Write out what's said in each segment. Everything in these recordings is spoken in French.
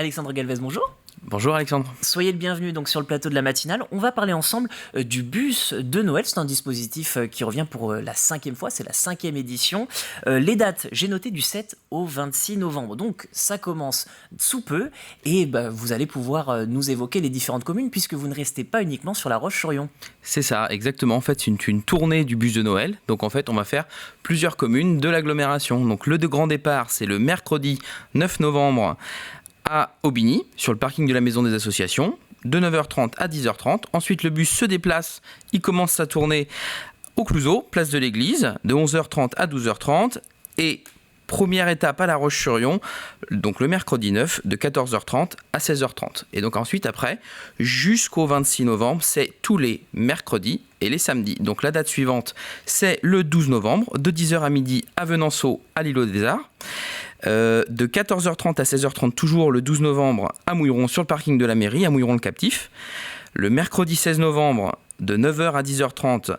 Alexandre Galvez, bonjour. Bonjour Alexandre. Soyez le bienvenu donc sur le plateau de la matinale. On va parler ensemble du bus de Noël. C'est un dispositif qui revient pour la 5e fois, c'est la 5e édition. Les dates, j'ai noté du 7 au 26 novembre. Donc ça commence sous peu et vous allez pouvoir nous évoquer les différentes communes puisque vous ne restez pas uniquement sur La Roche-sur-Yon. C'est ça, exactement. En fait, c'est une tournée du bus de Noël. Donc en fait, on va faire plusieurs communes de l'agglomération. Donc le grand départ, c'est le mercredi 9 novembre à Aubigny, sur le parking de la Maison des Associations, de 9h30 à 10h30. Ensuite, le bus se déplace, il commence sa tournée au Clouseau, place de l'Église, de 11h30 à 12h30. Et première étape à La Roche-sur-Yon, donc le mercredi 9, de 14h30 à 16h30. Et donc ensuite, après, jusqu'au 26 novembre, c'est tous les mercredis et les samedis. Donc la date suivante, c'est le 12 novembre, de 10h à midi à Venanceau, à l'îlot des Arts. De 14h30 à 16h30, toujours le 12 novembre, à Mouilleron, sur le parking de la mairie, à Mouilleron-le-Captif. Le mercredi 16 novembre, de 9h à 10h30,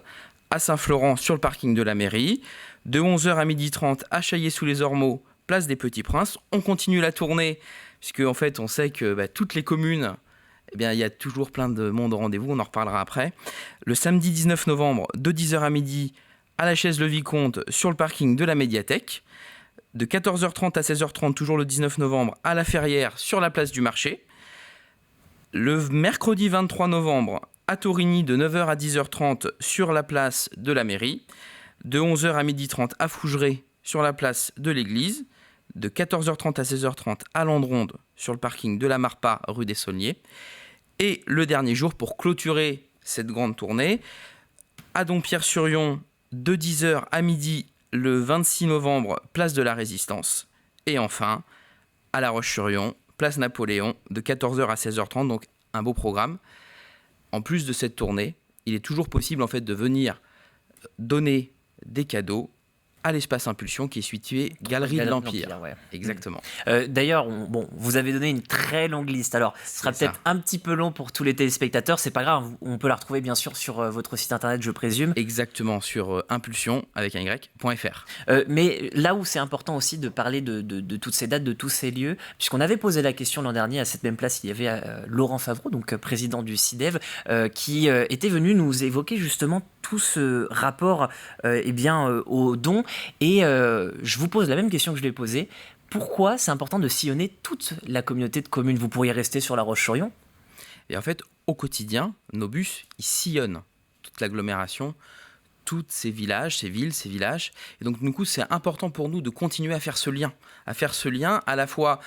à Saint-Florent, sur le parking de la mairie. De 11h à 12h30, à Chaillé-sous-les-Ormeaux, place des Petits Princes. On continue la tournée, puisque en fait, on sait que toutes les communes, il y a toujours plein de monde au rendez-vous, on en reparlera après. Le samedi 19 novembre, de 10h à midi, à la Chaise-le-Vicomte, sur le parking de la médiathèque. De 14h30 à 16h30, toujours le 19 novembre, à La Ferrière, sur la place du marché. Le mercredi 23 novembre, à Torigny, de 9h à 10h30, sur la place de la mairie. De 11h à 12h30, à Fougeray, sur la place de l'église. De 14h30 à 16h30, à Landronde, sur le parking de la Marpa, rue des Saulniers. Et le dernier jour, pour clôturer cette grande tournée, à Dompierre-sur-Yon, de 10h à midi, le 26 novembre, place de la Résistance. Et enfin, à La Roche-sur-Yon, place Napoléon, de 14h à 16h30, donc un beau programme. En plus de cette tournée, il est toujours possible en fait de venir donner des cadeaux à l'espace Impulsion qui est situé Galerie de l'Empire. Ouais. Exactement. D'ailleurs, vous avez donné une très longue liste. Alors, ce sera peut-être un petit peu long pour tous les téléspectateurs. C'est pas grave, on peut la retrouver bien sûr sur votre site internet, je présume. Exactement, sur impulsion avec un y.fr. Mais là où c'est important aussi de parler de toutes ces dates, de tous ces lieux, puisqu'on avait posé la question l'an dernier à cette même place, il y avait Laurent Favreau, donc président du CIDEV, qui était venu nous évoquer justement tout ce rapport aux dons. Et je vous pose la même question que je l'ai posée. Pourquoi c'est important de sillonner toute la communauté de communes ? Vous pourriez rester sur La Roche-sur-Yon ? Et en fait, au quotidien, nos bus, ils sillonnent toute l'agglomération, tous ces villages, ces villes, ces villages. Et donc, du coup, c'est important pour nous de continuer à faire ce lien. À faire ce lien, à la fois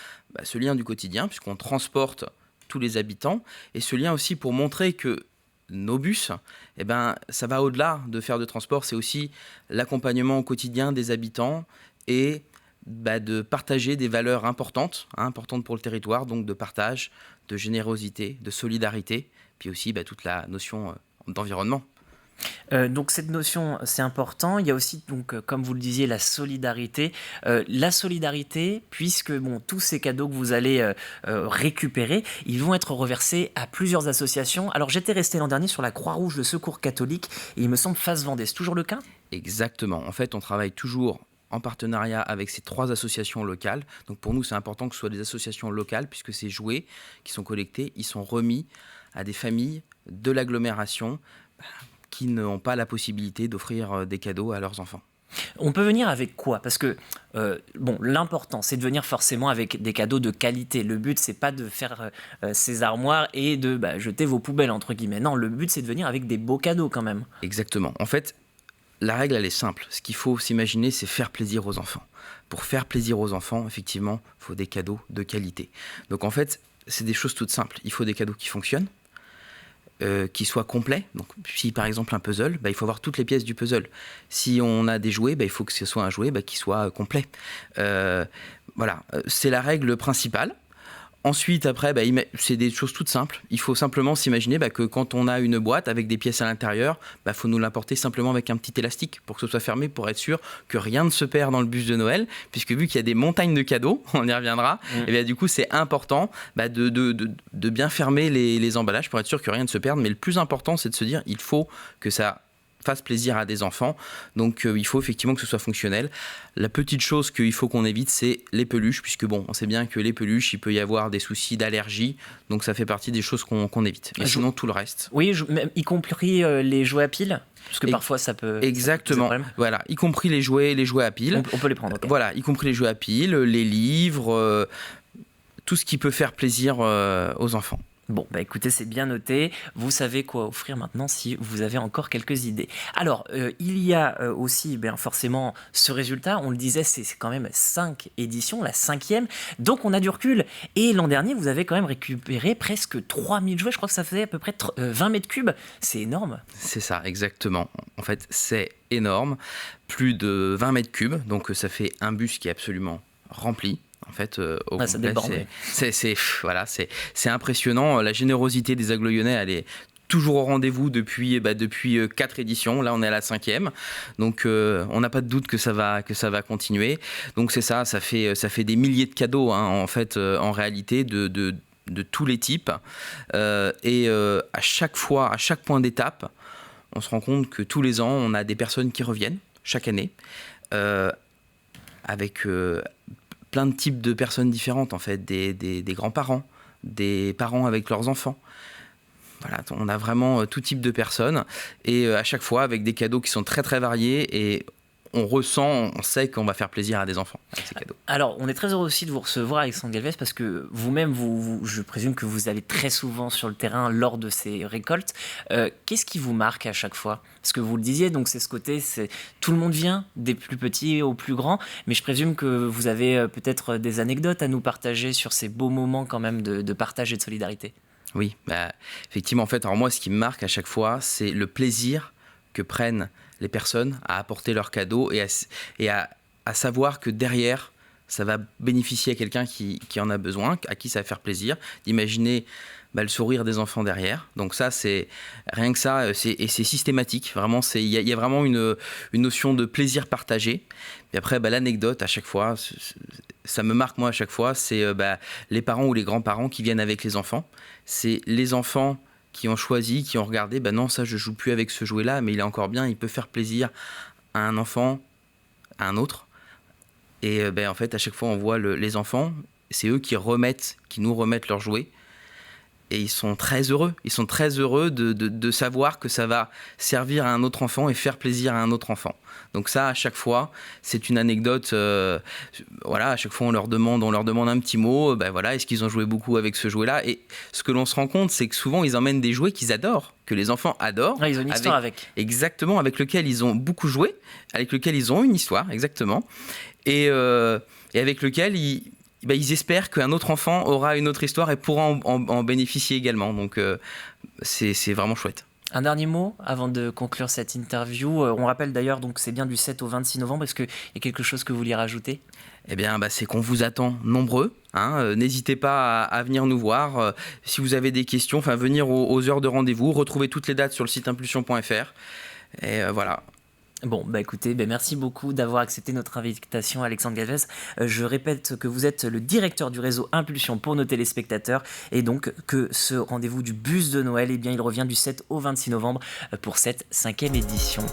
ce lien du quotidien, puisqu'on transporte tous les habitants, et ce lien aussi pour montrer que nos bus, ça va au-delà de faire de transport, c'est aussi l'accompagnement au quotidien des habitants et de partager des valeurs importantes pour le territoire, donc de partage, de générosité, de solidarité, puis aussi toute la notion d'environnement. Donc cette notion, c'est important. Il y a aussi, donc, comme vous le disiez, la solidarité. Puisque tous ces cadeaux que vous allez récupérer, ils vont être reversés à plusieurs associations. Alors j'étais resté l'an dernier sur la Croix-Rouge de Secours catholique et il me semble Face Vendée. C'est toujours le cas ? Exactement. En fait, on travaille toujours en partenariat avec ces 3 associations locales. Donc pour nous, c'est important que ce soit des associations locales puisque ces jouets qui sont collectés, ils sont remis à des familles de l'agglomération qui n'ont pas la possibilité d'offrir des cadeaux à leurs enfants. On peut venir avec quoi ? Parce que l'important, c'est de venir forcément avec des cadeaux de qualité. Le but, c'est pas de faire ces armoires et de jeter vos poubelles, entre guillemets. Non, le but, c'est de venir avec des beaux cadeaux quand même. Exactement. En fait, la règle, elle est simple. Ce qu'il faut s'imaginer, c'est faire plaisir aux enfants. Pour faire plaisir aux enfants, effectivement, il faut des cadeaux de qualité. Donc en fait, c'est des choses toutes simples. Il faut des cadeaux qui fonctionnent, qui soit complet. Donc, si par exemple un puzzle, il faut avoir toutes les pièces du puzzle. Si on a des jouets, il faut que ce soit un jouet qui soit complet. Voilà, c'est la règle principale. Ensuite, après, c'est des choses toutes simples. Il faut simplement s'imaginer que quand on a une boîte avec des pièces à l'intérieur, faut nous l'apporter simplement avec un petit élastique pour que ce soit fermé, pour être sûr que rien ne se perd dans le bus de Noël, puisque vu qu'il y a des montagnes de cadeaux, on y reviendra, et du coup, c'est important de bien fermer les emballages pour être sûr que rien ne se perde. Mais le plus important, c'est de se dire, il faut que ça fasse plaisir à des enfants. Donc il faut effectivement que ce soit fonctionnel. La petite chose qu'il faut qu'on évite, c'est les peluches, puisque bon, on sait bien que les peluches, il peut y avoir des soucis d'allergie, donc ça fait partie des choses qu'on évite. Et sinon, tout le reste. Oui, y compris les jouets à piles, parce que parfois ça peut... Exactement, voilà, y compris les jouets à piles. On peut les prendre, okay. Voilà, y compris les jouets à piles, les livres, tout ce qui peut faire plaisir aux enfants. Bon, bah écoutez, c'est bien noté. Vous savez quoi offrir maintenant si vous avez encore quelques idées. Alors, il y a aussi forcément ce résultat. On le disait, c'est quand même 5 éditions, la 5e. Donc, on a du recul. Et l'an dernier, vous avez quand même récupéré presque 3000 jouets. Je crois que ça faisait à peu près 20 mètres cubes. C'est énorme. C'est ça, exactement. En fait, c'est énorme. Plus de 20 mètres cubes. Donc, ça fait un bus qui est absolument rempli. En fait, au complet, c'est impressionnant. La générosité des Agloyonnais, elle est toujours au rendez-vous depuis 4 éditions. Là, on est à la 5e. Donc, on n'a pas de doute que ça va continuer. Donc, c'est ça fait des milliers de cadeaux, hein, en fait, en réalité, de tous les types. Et à chaque fois, à chaque point d'étape, on se rend compte que tous les ans, on a des personnes qui reviennent, chaque année, avec... plein de types de personnes différentes, en fait, des grands-parents, des parents avec leurs enfants. Voilà, on a vraiment tout type de personnes, et à chaque fois avec des cadeaux qui sont très très variés, et on sait qu'on va faire plaisir à des enfants avec ces cadeaux. Alors, on est très heureux aussi de vous recevoir, Alexandre Galvez, parce que vous-même, je présume que vous allez très souvent sur le terrain lors de ces récoltes. Qu'est-ce qui vous marque à chaque fois ? Parce que vous le disiez, donc c'est ce côté, tout le monde vient, des plus petits aux plus grands, mais je présume que vous avez peut-être des anecdotes à nous partager sur ces beaux moments quand même de partage et de solidarité. Oui, effectivement, en fait, alors moi, ce qui me marque à chaque fois, c'est le plaisir que prennent les personnes à apporter leurs cadeaux et à savoir que derrière, ça va bénéficier à quelqu'un qui en a besoin, à qui ça va faire plaisir, d'imaginer le sourire des enfants derrière. Donc ça, c'est rien que ça, et c'est systématique. Vraiment, il y a vraiment une notion de plaisir partagé. Et après, l'anecdote, à chaque fois, ça me marque moi à chaque fois, c'est les parents ou les grands-parents qui viennent avec les enfants. C'est les enfants qui ont choisi, qui ont regardé, non, ça, je joue plus avec ce jouet-là, mais il est encore bien, il peut faire plaisir à un enfant, à un autre. Et en fait, à chaque fois, on voit les enfants, c'est eux qui nous remettent leurs jouets. Et ils sont très heureux. Ils sont très heureux de savoir que ça va servir à un autre enfant et faire plaisir à un autre enfant. Donc ça, à chaque fois, c'est une anecdote. À chaque fois, on leur demande un petit mot. Est-ce qu'ils ont joué beaucoup avec ce jouet-là ? Et ce que l'on se rend compte, c'est que souvent, ils emmènent des jouets qu'ils adorent, que les enfants adorent. Ah, ils ont une histoire avec. Exactement, avec lequel ils ont beaucoup joué, avec lequel ils ont une histoire, exactement. Et avec lequel ils espèrent qu'un autre enfant aura une autre histoire et pourra en bénéficier également. Donc, c'est vraiment chouette. Un dernier mot avant de conclure cette interview. On rappelle d'ailleurs, donc c'est bien du 7 au 26 novembre. Est-ce qu'il y a quelque chose que vous vouliez rajouter ? Eh bien, c'est qu'on vous attend nombreux. N'hésitez pas à venir nous voir. Si vous avez des questions, venir aux heures de rendez-vous. Retrouvez toutes les dates sur le site impulsion.fr. Et voilà. Bon, écoutez, merci beaucoup d'avoir accepté notre invitation, Alexandre Galvez. Je répète que vous êtes le directeur du réseau Impulsion pour nos téléspectateurs et donc que ce rendez-vous du bus de Noël, il revient du 7 au 26 novembre pour cette 5e édition.